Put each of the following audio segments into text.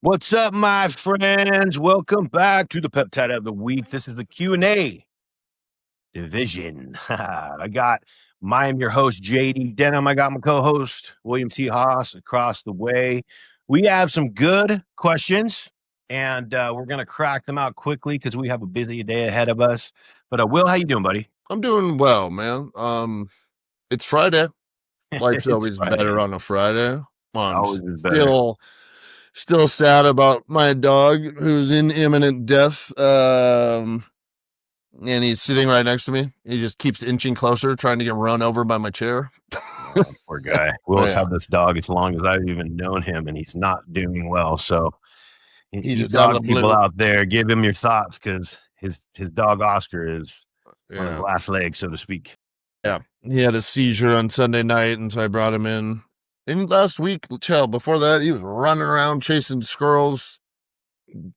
What's up, my friends? Welcome back to the Peptide of the Week. This is the Q&A division. I'm your host, JD Denham. I got my co-host, William T. Haas, across the way. We have some good questions, and we're going to crack them out quickly because we have a busy day ahead of us. But Will, how you doing, buddy? I'm doing well, man. It's Friday. Life's always Friday. Better on a Friday. Always is better. Still sad about my dog who's in imminent death. And he's sitting right next to me. He just keeps inching closer, trying to get run over by my chair. Oh, poor guy. Will's had this dog as long as I've even known him, and he's not doing well. So, you dog people out there, give him your thoughts, because his dog Oscar is on his last leg, so to speak. Yeah, he had a seizure on Sunday night, and so I brought him in. And last week, before that, he was running around chasing squirrels,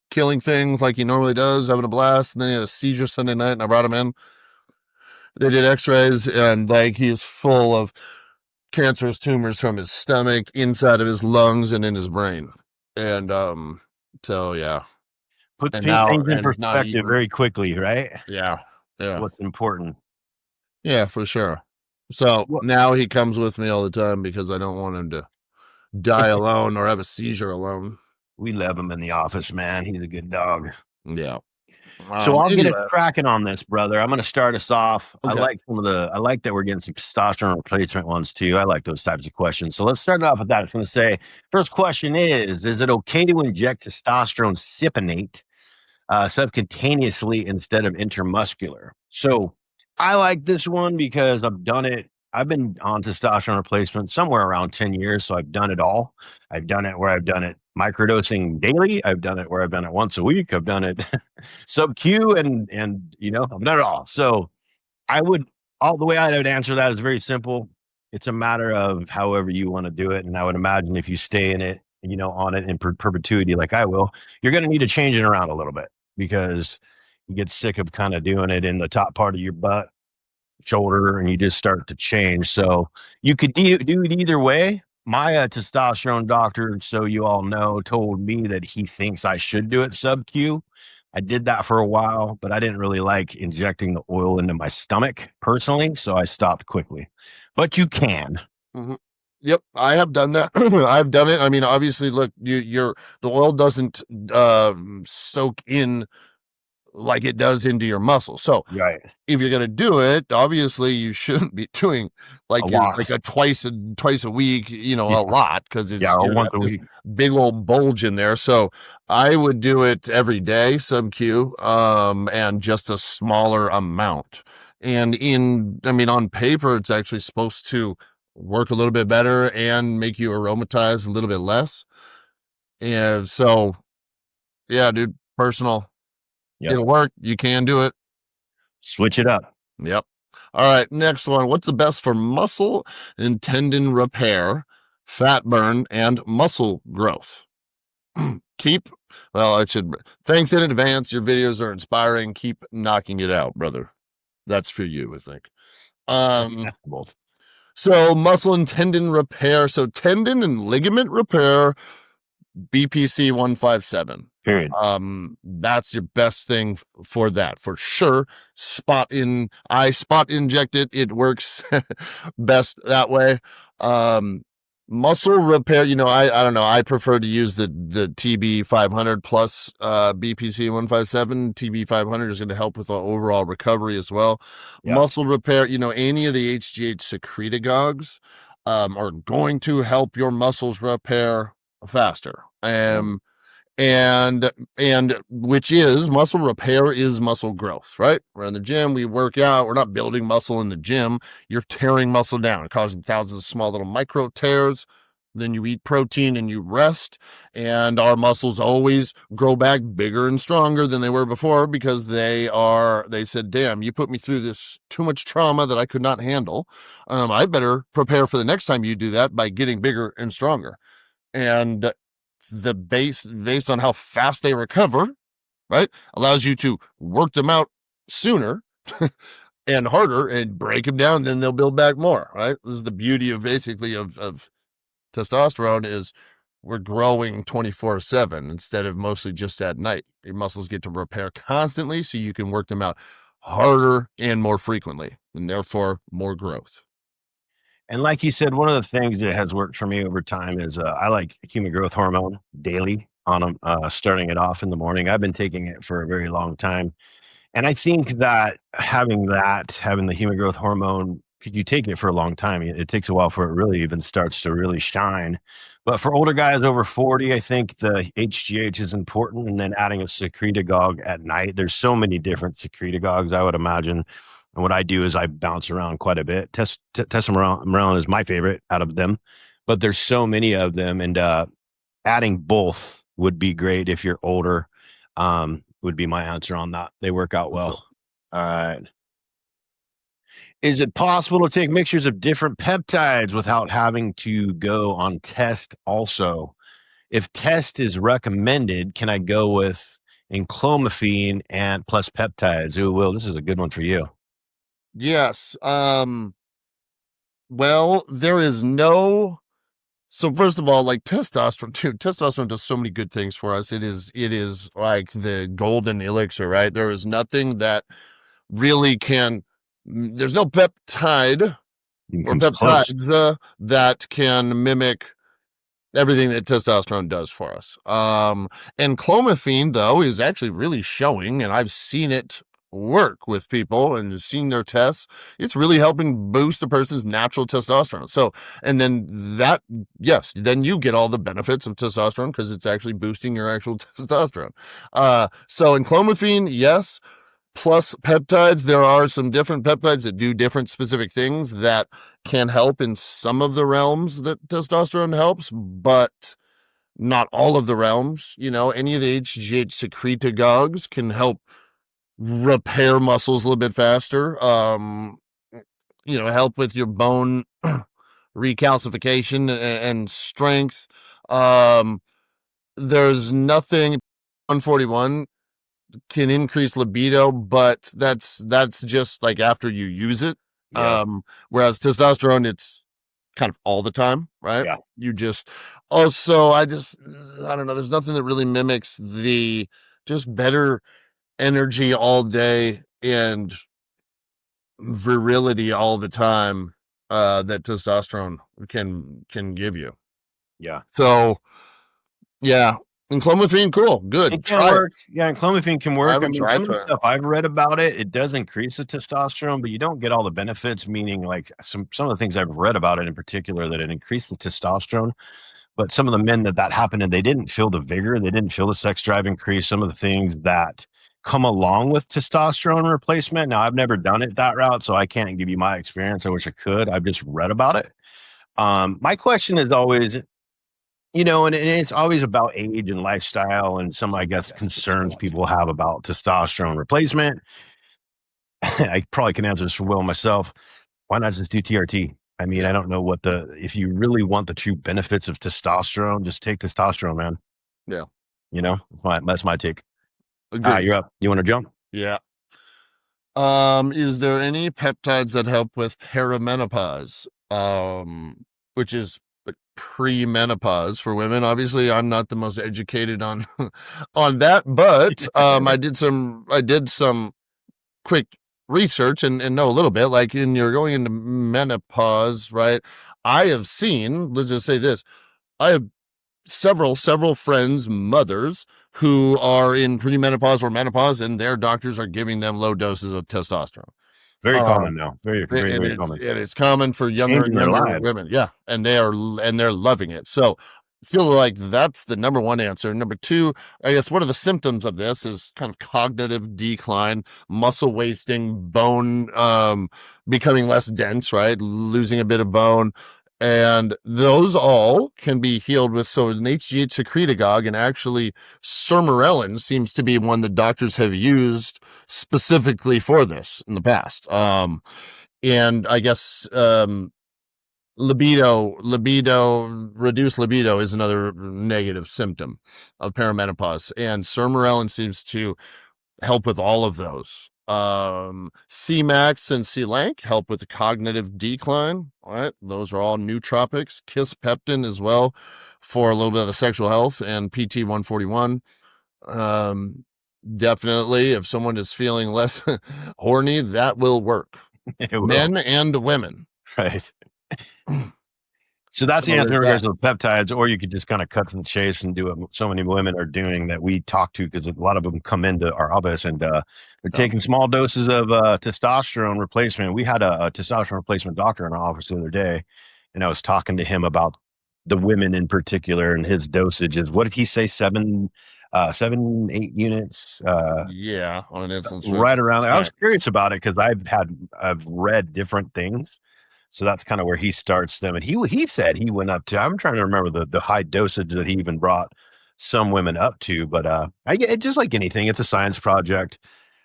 killing things like he normally does, having a blast. And then he had a seizure Sunday night, and I brought him in. They did x-rays, and he is full of cancerous tumors from his stomach, inside of his lungs, and in his brain. And so yeah, put things in perspective very quickly, right? Yeah. What's important? Yeah, for sure. So now he comes with me all the time because I don't want him to die alone or have a seizure alone. We love him in the office, man. He's a good dog. Yeah. So I'll get it cracking on this, brother. I'm going to start us off. Okay. I like that we're getting some testosterone replacement ones too. I like those types of questions. So let's start off with that. It's going to say, first question is it okay to inject testosterone cypionate subcutaneously instead of intramuscular? So I like this one because I've done it. I've been on testosterone replacement somewhere around 10 years. So I've done it all. I've done it where I've done it microdosing daily. I've done it where I've done it once a week. I've done it sub-Q and I've done it all. So the way I would answer that is very simple. It's a matter of however you want to do it. And I would imagine if you stay in it, on it in perpetuity, like I will, you're going to need to change it around a little bit because you get sick of kind of doing it in the top part of your butt, shoulder, and you just start to change. So you could do it either way. My testosterone doctor, so you all know, told me that he thinks I should do it sub-Q. I did that for a while, but I didn't really like injecting the oil into my stomach personally, so I stopped quickly. But you can. Mm-hmm. Yep, I have done that. I've done it. I mean, obviously, look, the oil doesn't soak in like it does into your muscle. So if you're going to do it, obviously you shouldn't be doing like a twice a week, a lot, because it's once a week. Big old bulge in there. So I would do it every day, sub-Q, and just a smaller amount. And on paper, it's actually supposed to work a little bit better and make you aromatize a little bit less. And so, yeah, dude, personal. Yep. It'll work. You can do it. Switch it up. Yep. All right. Next one. What's the best for muscle and tendon repair, fat burn, and muscle growth? Thanks in advance. Your videos are inspiring. Keep knocking it out, brother. That's for you, I think. Both. So muscle and tendon repair. So tendon and ligament repair, BPC 157. Period. That's your best thing for that, for sure. I spot inject it. It works best that way. Muscle repair, I don't know. I prefer to use the TB 500 plus BPC 157. TB 500 is going to help with the overall recovery as well. Yep. Muscle repair, any of the HGH secretagogues are going to help your muscles repair faster. And which is muscle repair is muscle growth, right? We're in the gym, we work out, we're not building muscle in the gym. You're tearing muscle down, causing thousands of small little micro tears. Then you eat protein and you rest, and our muscles always grow back bigger and stronger than they were before because they said, damn, you put me through this too much trauma that I could not handle. I better prepare for the next time you do that by getting bigger and stronger. And the based on how fast they recover, right, allows you to work them out sooner and harder and break them down, then they'll build back more, right? This is the beauty of basically of testosterone, is we're growing 24/7 instead of mostly just at night. Your muscles get to repair constantly, so you can work them out harder and more frequently, and therefore more growth. And like you said, one of the things that has worked for me over time is I like human growth hormone daily on starting it off in the morning. I've been taking it for a very long time. And I think that having the human growth hormone, could you take it for a long time? It takes a while for it really even starts to really shine. But for older guys over 40, I think the HGH is important. And then adding a secretagogue at night. There's so many different secretagogues, I would imagine. And what I do is I bounce around quite a bit. Tesamorelin is my favorite out of them, but there's so many of them. And adding both would be great if you're older. Would be my answer on that. They work out well. All right. Is it possible to take mixtures of different peptides without having to go on test also? If test is recommended, can I go with enclomiphene and plus peptides? Ooh, Will, this is a good one for you. Yes. Well, there is no. So first of all, like testosterone does so many good things for us. It is like the golden elixir, right? There is nothing that really there's no peptide or peptides that can mimic everything that testosterone does for us. And clomiphene, though, is actually really showing, and I've seen it work with people and seen their tests. It's really helping boost the person's natural testosterone. So, and then then you get all the benefits of testosterone because it's actually boosting your actual testosterone. So in clomiphene, yes, plus peptides. There are some different peptides that do different specific things that can help in some of the realms that testosterone helps, but not all of the realms. Any of the HGH secretagogues can help repair muscles a little bit faster. Help with your bone recalcification and strength. There's nothing 141 can increase libido, but that's just like after you use it. Yeah. Whereas testosterone, it's kind of all the time, right? Yeah. You just also, I don't know. There's nothing that really mimics the just better energy all day and virility all the time that testosterone can give you. Yeah. So yeah. And clomiphene, cool, good. It can work. Yeah, and clomiphene can work. I mean, some of the it. stuff I've read about it does increase the testosterone, but you don't get all the benefits, meaning like some of the things I've read about it in particular that it increased the testosterone. But some of the men that happened and they didn't feel the vigor, they didn't feel the sex drive increase, some of the things that come along with testosterone replacement. Now, I've never done it that route, so I can't give you my experience. I wish I could. I've just read about it. My question is always, and it's always about age and lifestyle and some, I guess, concerns people have about testosterone replacement. I probably can answer this for Will myself. Why not just do TRT? I mean, I don't know if you really want the true benefits of testosterone, just take testosterone, man. Yeah. That's my take. You're up. You want to jump? Yeah. Is there any peptides that help with perimenopause? Which is pre-menopause for women. Obviously, I'm not the most educated on that, but I did some quick research and know a little bit. Like you're going into menopause, right? I have seen, let's just say this, I have several friends, mothers who are in premenopause or menopause, and their doctors are giving them low doses of testosterone. Very common now. Very common. And it's common for younger women. Yeah. And they're loving it. So I feel like that's the number one answer. Number two, I guess, what are the symptoms of this is kind of cognitive decline, muscle wasting, bone becoming less dense, right? Losing a bit of bone. And those all can be healed with, so an HGH secretagogue, and actually Sermorelin seems to be one that doctors have used specifically for this in the past. And I guess reduced libido is another negative symptom of perimenopause. And Sermorelin seems to help with all of those. C-Max and Selank help with the cognitive decline. All right, those are all nootropics. Kisspeptin as well for a little bit of the sexual health, and PT-141. Definitely, if someone is feeling less horny, that will work. Men and women. Right. So that's the answer in regards to the peptides, or you could just kind of cut to the chase and do what so many women are doing that we talk to, because a lot of them come into our office and they're taking small doses of testosterone replacement. We had a testosterone replacement doctor in our office the other day, and I was talking to him about the women in particular and his dosages. What did he say? 7, 8 units? Yeah, on an insulin. Right around there. I was curious about it because I've read different things. So that's kind of where he starts them. And he said he went up to, I'm trying to remember the high dosage that he even brought some women up to, but just like anything, it's a science project.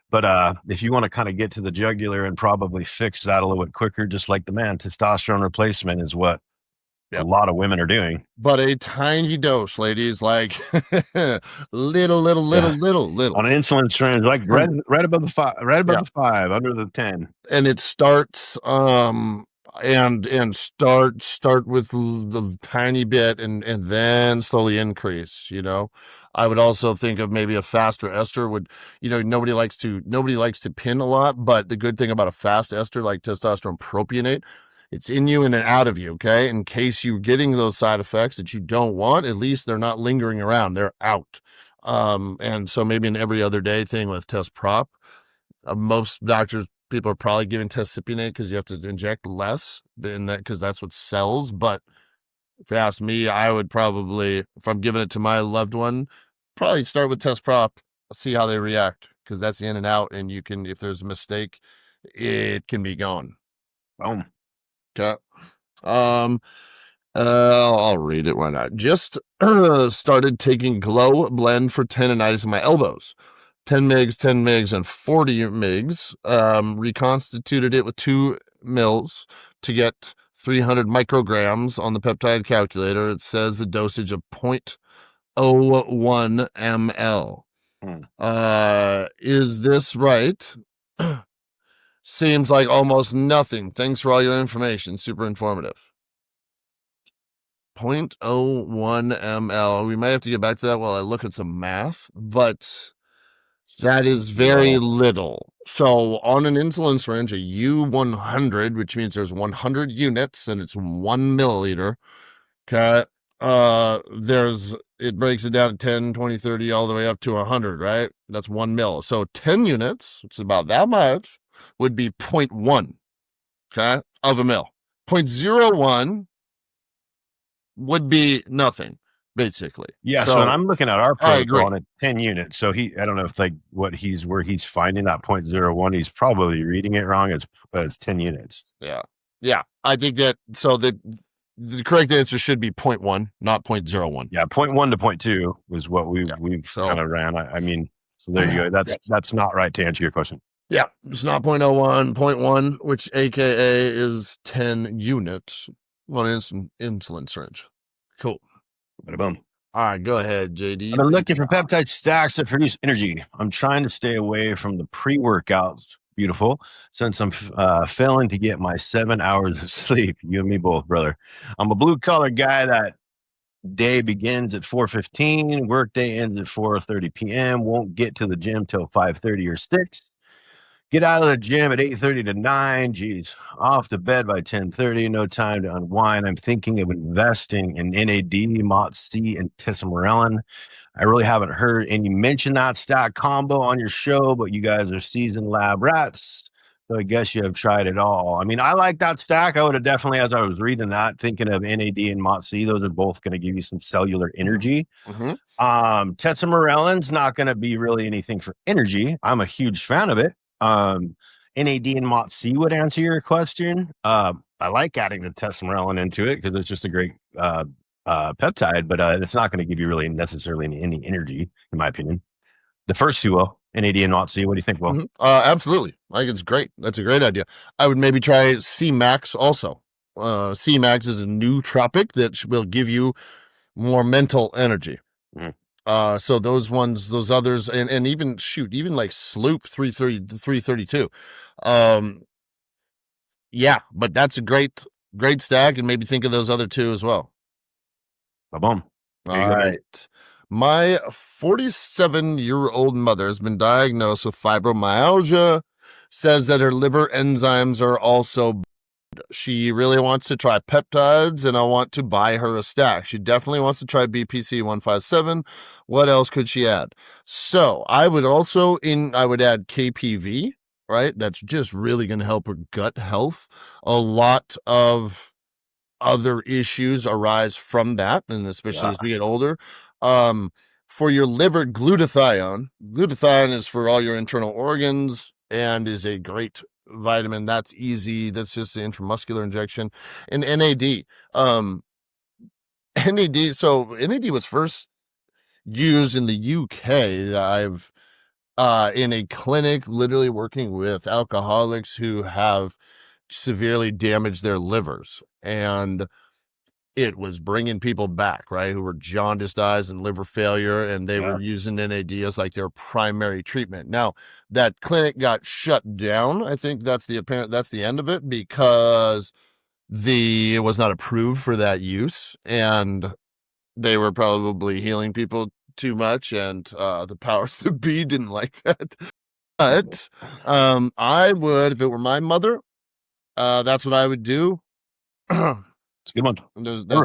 But if you want to kind of get to the jugular and probably fix that a little bit quicker, just like the man, testosterone replacement is what a lot of women are doing. But a tiny dose, ladies, like little. On an insulin syringe, like right above the 5, the 5, under the 10. And it starts and start with the tiny bit and then slowly increase. I would also think of maybe a faster ester would, nobody likes to pin a lot, but the good thing about a fast ester like testosterone propionate, it's in you and out of you. Okay. In case you're getting those side effects that you don't want, at least they're not lingering around, they're out. And so maybe an every other day thing with test prop, most people are probably giving cypionate because you have to inject less in that, because that's what sells. But if you ask me, I would probably, if I'm giving it to my loved one, probably start with test prop, see how they react, because that's in and out, and you can, if there's a mistake, it can be gone. Boom. Okay. I'll read it. Why not? Just started taking Glow blend for tendonitis in my elbows. 10 mgs, and 40 mgs. Reconstituted it with 2 mils to get 300 micrograms on the peptide calculator. It says the dosage of 0.01 ml. Is this right? Seems like almost nothing. Thanks for all your information. Super informative. 0.01 ml. We may have to get back to that while I look at some math, but that is very little. So on an insulin syringe, a U100, which means there's 100 units and it's 1 milliliter. Okay. It breaks it down to 10, 20, 30, all the way up to 100, right? That's 1 mil. So 10 units, it's about that much, would be 0.1, okay, of a mil. 0.01 would be nothing, basically. Yeah. So I'm looking at our protocol on a 10 units. So I don't know if where he's finding that 0.01, he's probably reading it wrong. It's 10 units. Yeah. Yeah. I think that, so the correct answer should be 0.1, not 0.01. Yeah. 0.1 to 0.2 was what we've kind of ran. I mean, so there you go. That's not right to answer your question. Yeah. It's not 0.01, 0.1, which AKA is 10 units on an insulin syringe. Cool. Boom. All right, go ahead, JD. I'm looking for peptide stacks that produce energy. I'm trying to stay away from the pre-workouts. Beautiful. Since I'm failing to get my 7 hours of sleep. You and me both, brother. I'm a blue-collar guy. That day begins at 4:15. Workday ends at 4:30 p.m. Won't get to the gym till 5:30 or 6. Get out of the gym at 8:30 to 9. Geez, off to bed by 10:30. No time to unwind. I'm thinking of investing in NAD, MOTS-C, and Tesamorelin. I really haven't heard any mention that stack combo on your show, but you guys are seasoned lab rats, so I guess you have tried it all. I mean, I like that stack. I would have definitely, as I was reading that, thinking of NAD and MOTS-C. Those are both going to give you some cellular energy. Mm-hmm. Tesamorelin's not going to be really anything for energy. I'm a huge fan of it. NAD and MOTS-C would answer your question. I like adding the tesamorelin into it because it's just a great peptide, but it's not going to give you really necessarily any energy, in my opinion. The first two will, NAD and MOTS-C. What do you think, Will? Mm-hmm. Absolutely. I think it's great. That's a great idea. I would maybe try C-Max also. C-Max is a nootropic that will give you more mental energy. So those ones, those others, and even even like Sloop 332. Yeah, but that's a great stack, and maybe think of those other two as well. Boom. All right. My 47-year-old mother has been diagnosed with fibromyalgia, says that her liver enzymes are also. She really wants to try peptides, and I want to buy her a stack. She definitely wants to try BPC 157. What else could she add? So I would also I would add KPV, right? That's just really going to help her gut health. A lot of other issues arise from that, and especially as we get older. For your liver, glutathione. Glutathione is for all your internal organs and is a great vitamin. That's easy. That's just the intramuscular injection. And NAD. NAD. So NAD was first used in the UK. I've in a clinic, literally working with alcoholics who have severely damaged their livers, and it was bringing people back, right, who were jaundiced eyes and liver failure, and they were using NAD as like their primary treatment. Now, that clinic got shut down. I think that's the end of it, because it was not approved for that use, and they were probably healing people too much, and the powers that be didn't like that. But I would, if it were my mother, that's what I would do. It's a good one.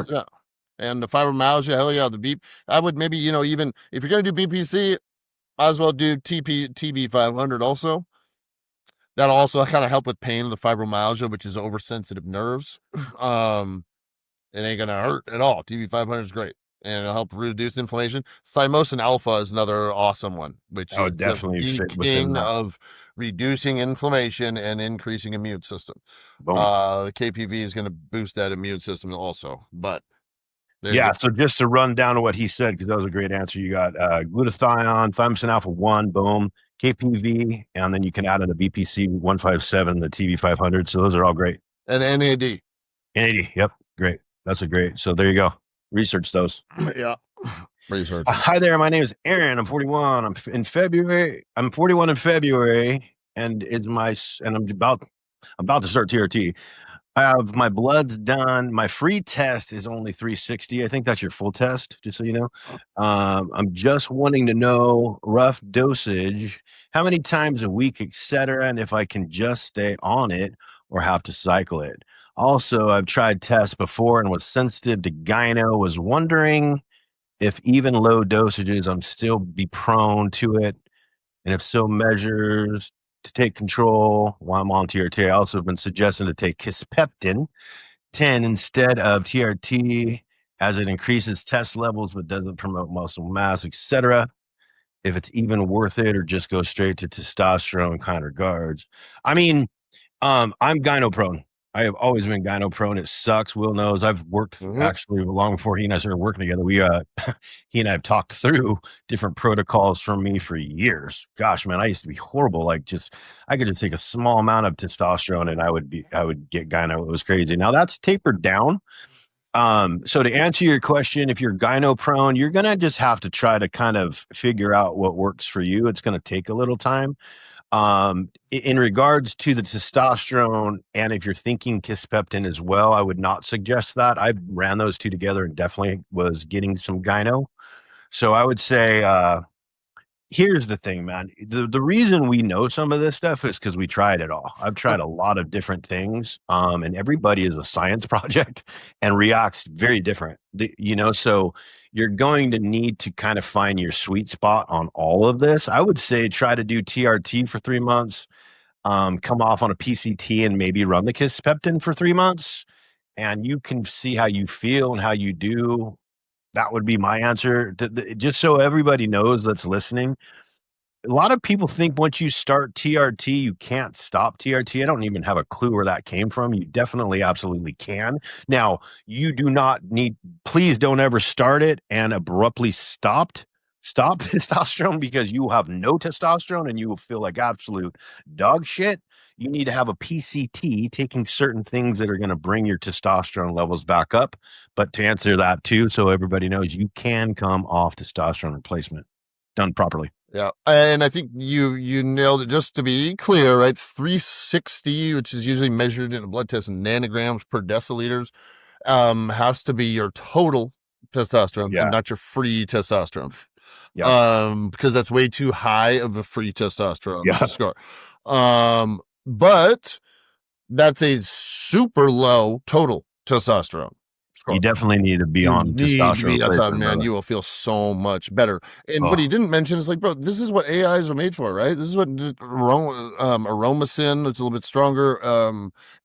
Yeah. And the fibromyalgia, hell yeah, the beep. I would maybe, even if you're going to do BPC, might as well do TB 500 also. That'll also kind of help with pain of the fibromyalgia, which is oversensitive nerves. It ain't going to hurt at all. TB 500 is great, and it'll help reduce inflammation. Thymosin Alpha is another awesome one, which is definitely the fit within king that. of reducing inflammation and increasing immune system. Boom. The KPV is going to boost that immune system also, but yeah, so just to run down to what he said, because that was a great answer. You got glutathione, Thymosin Alpha-1, boom, KPV, and then you can add in the BPC 157, the TB 500. So those are all great. And NAD. NAD, yep, great. That's a great. So there you go. Research those. Yeah. Research. Hi there. My name is Aaron. I'm 41. I'm 41 in February, and I'm about to start TRT. I have my blood's done. My free test is only 360. I think that's your full test, just so you know. I'm just wanting to know rough dosage, how many times a week, etc., and if I can just stay on it or have to cycle it. Also, I've tried tests before and was sensitive to gyno. Was wondering if even low dosages, I'm still be prone to it, and if so, measures to take control while I'm on TRT. I also have been suggesting to take Kisspeptin 10 instead of TRT, as it increases test levels but doesn't promote muscle mass, etc. If it's even worth it, or just go straight to testosterone. Kind regards. I mean, I'm gyno prone. I have always been gyno prone. It sucks. Will knows. I've worked actually long before he and I started working together. We he and I have talked through different protocols for me for years. Gosh, man, I used to be horrible. Like I could just take a small amount of testosterone and I would get gyno. It was crazy. Now that's tapered down. So to answer your question, if you're gyno prone, you're gonna just have to try to kind of figure out what works for you. It's gonna take a little time. In regards to the testosterone, and if you're thinking Kisspeptin as well, I would not suggest that. I ran those two together and definitely was getting some gyno. So I would say, here's the thing, man. The reason we know some of this stuff is because we tried it all. I've tried a lot of different things, and everybody is a science project and reacts very different. So you're going to need to kind of find your sweet spot on all of this. I would say try to do TRT for 3 months, come off on a PCT and maybe run the Kisspeptin for 3 months, and you can see how you feel and how you do. That would be my answer. Just so everybody knows that's listening. A lot of people think once you start TRT, you can't stop TRT. I don't even have a clue where that came from. You definitely, absolutely can. Now, you do not need, please don't ever start it and abruptly stop testosterone, because you will have no testosterone and you will feel like absolute dog shit. you need to have a PCT taking certain things that are going to bring your testosterone levels back up. But to answer that too, so everybody knows, you can come off testosterone replacement done properly. Yeah. And I think you nailed it. Just to be clear, right? 360, which is usually measured in a blood test in nanograms per deciliters, has to be your total testosterone and not your free testosterone. Yeah. Because that's way too high of a free testosterone to score. But that's a super low total testosterone score. You definitely need to be on testosterone. Man, you will feel so much better. And what he didn't mention is like, bro, this is what AIs are made for, right? This is what Aromasin, it's a little bit stronger,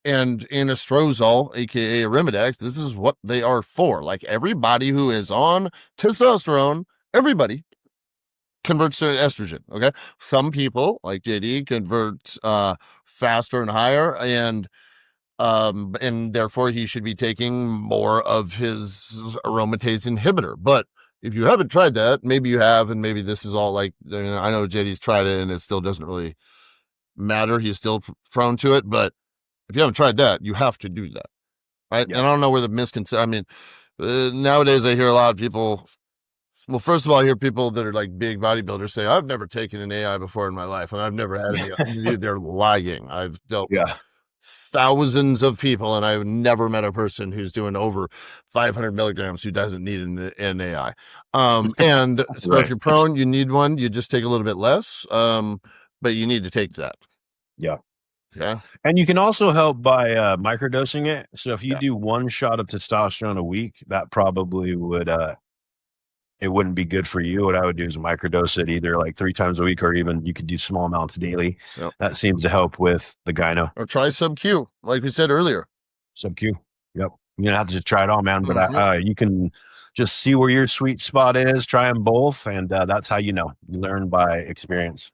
and anastrozole, aka Arimidex, this is what they are for. Like everybody who is on testosterone, everybody converts to estrogen. Okay. Some people like JD convert faster and higher, and therefore he should be taking more of his aromatase inhibitor. But if you haven't tried that, maybe you have, and maybe this is all like, I know JD's tried it and it still doesn't really matter. He's still prone to it. But if you haven't tried that, you have to do that. Right. Yeah. And I don't know where the misconception, nowadays I hear a lot of people. Well, first of all, I hear people that are like big bodybuilders say, I've never taken an AI before in my life, and I've never had any. They're lying. I've dealt with thousands of people, and I've never met a person who's doing over 500 milligrams who doesn't need an AI. And so if you're prone, you need one, you just take a little bit less, but you need to take that. Yeah. Yeah. And you can also help by microdosing it. So if you do one shot of testosterone a week, that probably would it wouldn't be good for you. What I would do is microdose it either like 3 times a week, or even you could do small amounts daily. Yep. That seems to help with the gyno. Or try sub-Q, like we said earlier. Sub-Q. Yep. You're going to have to just try it all, man. But you can just see where your sweet spot is, try them both, and that's how you know. You learn by experience.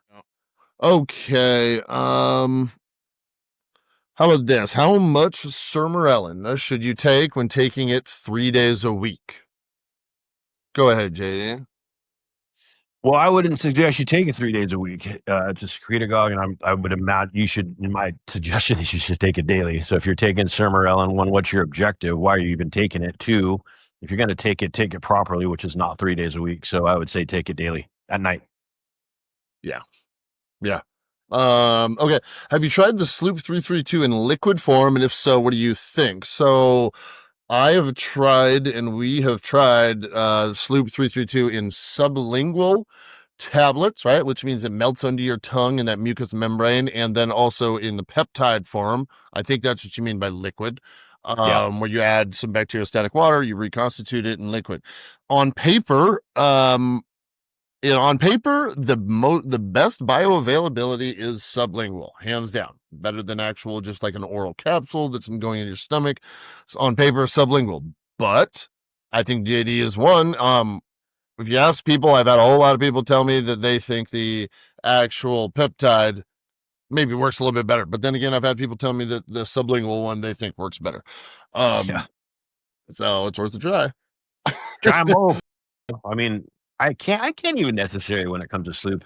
Okay. How about this? How much Sermorelin should you take when taking it 3 days a week? Go ahead, JD. Well, I wouldn't suggest you take it 3 days a week. It's a secretagogue, and I would imagine my suggestion is you should take it daily. So if you're taking Sermorelin, 1, what's your objective? Why are you even taking it? 2, if you're going to take it properly, which is not 3 days a week. So I would say take it daily at night. Yeah. Yeah. Okay. Have you tried the Sloop 332 in liquid form? And if so, what do you think? So I have tried, and we have tried Sloop 332 in sublingual tablets, right? Which means it melts under your tongue in that mucous membrane, and then also in the peptide form. I think that's what you mean by liquid, where you add some bacteriostatic water, you reconstitute it in liquid. On paper, the best bioavailability is sublingual, hands down. Better than actual, just like an oral capsule that's going in your stomach. So on paper, sublingual. But I think JD is one. If you ask people, I've had a whole lot of people tell me that they think the actual peptide maybe works a little bit better. But then again, I've had people tell me that the sublingual one they think works better. So it's worth a try. Try them both. I mean, I can't even necessarily, when it comes to Sloop,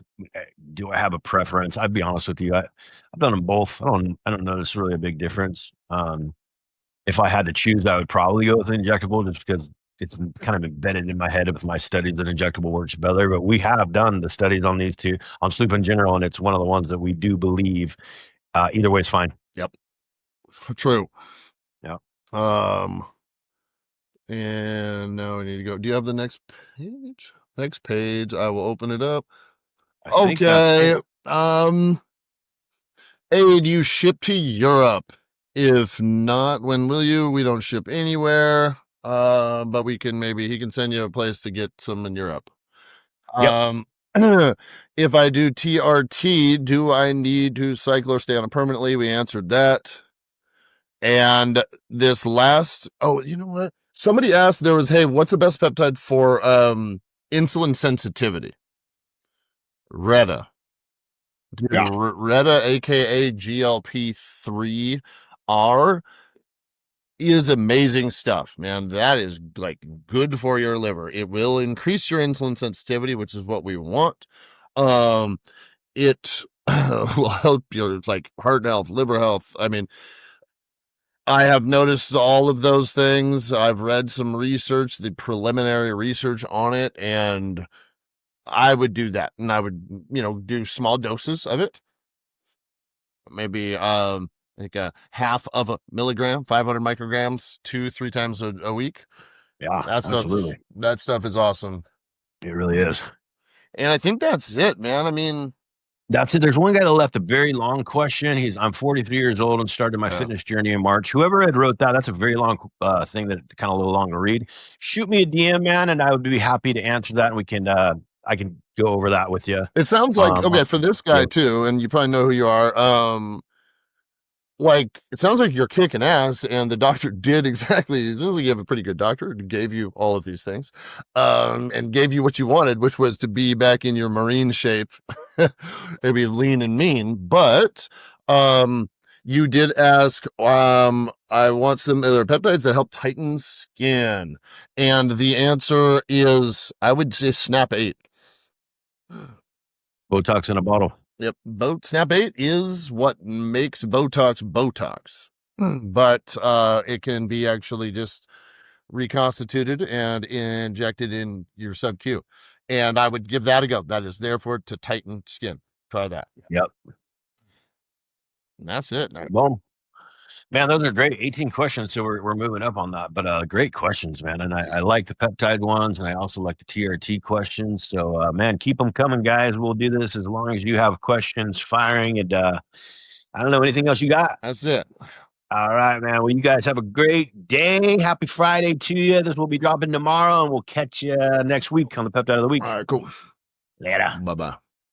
do I have a preference? I'd be honest with you. I've done them both. I don't notice really a big difference. If I had to choose, I would probably go with injectable, just because it's kind of embedded in my head with my studies that injectable works better. But we have done the studies on these two, on Sloop in general, and it's one of the ones that we do believe either way is fine. Yep. True. Yep. And now I need to go. Do you have the next page? Next page. I will open it up. Okay. Hey, do you ship to Europe? If not, when will you? We don't ship anywhere. But he can send you a place to get some in Europe. Yep. If I do TRT, do I need to cycle or stay on it permanently? We answered that. And this last, you know what? Somebody asked, what's the best peptide for insulin sensitivity? Retta. Retta, aka GLP-3R, is amazing stuff, man. That is like good for your liver. It will increase your insulin sensitivity, which is what we want. it will help your like heart health, liver health. I mean, I have noticed all of those things. I've read some research, the preliminary research on it, and I would do that. And I would, do small doses of it. Maybe like a half of a milligram, 500 micrograms, 2-3 times a week. Yeah, absolutely. That stuff is awesome. It really is. And I think that's it, man. I mean, that's it. There's one guy that left a very long question. I'm 43 years old and started my fitness journey in March. Whoever had wrote that's a very long thing that kind of a little long to read. Shoot me a DM, man, and I would be happy to answer that. And we can, I can go over that with you. It sounds like, okay, for this guy too, and you probably know who you are. Like, it sounds like you're kicking ass, and the doctor did exactly. It sounds like you have a pretty good doctor who gave you all of these things, and gave you what you wanted, which was to be back in your marine shape, and be lean and mean. But you did ask, I want some other peptides that help tighten skin, and the answer is, I would say Snap 8. Botox in a bottle. Yep. Snap 8 is what makes Botox. But it can be actually just reconstituted and injected in your sub-Q. And I would give that a go. That is therefore to tighten skin. Try that. Yep. And that's it. Boom. Man, those are great. 18 questions, so we're moving up on that. But great questions, man. And I like the peptide ones, and I also like the TRT questions. So, man, keep them coming, guys. We'll do this as long as you have questions firing. And I don't know, anything else you got? That's it. All right, man. Well, you guys have a great day. Happy Friday to you. This will be dropping tomorrow, and we'll catch you next week on the Peptide of the Week. All right, cool. Later. Bye-bye.